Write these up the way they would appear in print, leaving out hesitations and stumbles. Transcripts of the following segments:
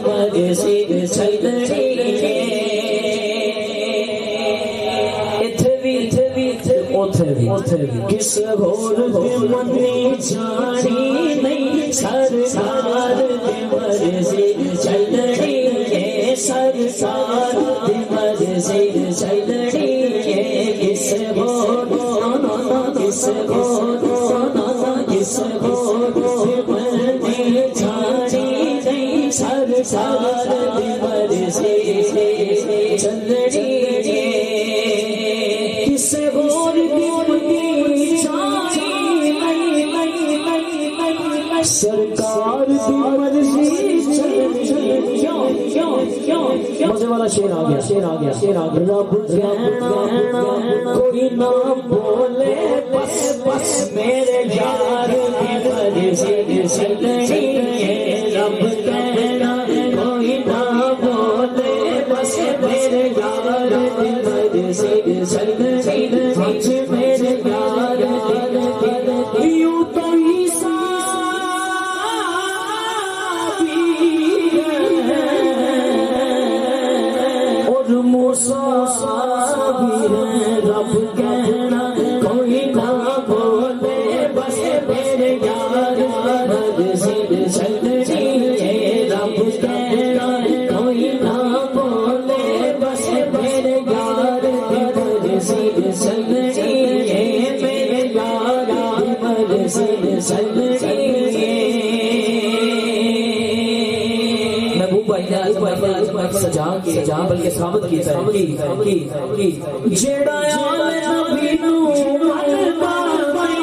مرضی چلنی ہے کس ہور دے منی جانی نہیں سرکار دی مرضی چلنی ہے سرکار دی مرضی چلنی ہے کس ہور کس ہور کس ہور دے منی جانی نہیں سرکار دی مرضی چلنی ہے کس ہور سرکار دی مرضی مزے والا شیر آ گیا شیر آ گیا شیر آ گیا رب کہنا کوئی نہ بولے بس بس میرے یار دی مرضی چلنی ہے رب کہنا کوئی نہ بولے بس میرے یار دی مرضی چلنی میرے یار یوں تو رب کہنا کوئی نہ بولے بس میرے یار مرضی چلنی ہے رب کہنا کوئی نہ بولے بس میرے یار مرضی چلنی ہے میرے یار مرضی چلنی ہے سجا کے بلکہ ثابت کی جیڑا آل نبی نو من پاوی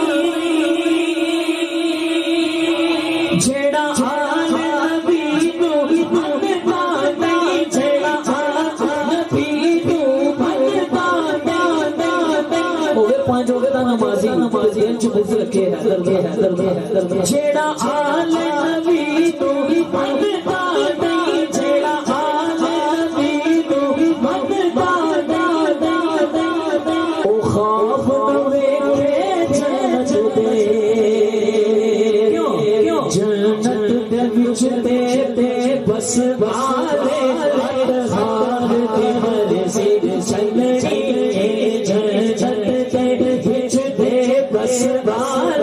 جیڑا آل نبی نو من پاوی جیڑا آل نبی نو من پاوی ہوئے پانچ ہو گئے تا نمازی دل چ بز رکھے جیڑا آل نبی نو من پاوی بس والے ہار دی مرضی چلنی ہے جنت دے وچ دے بس والے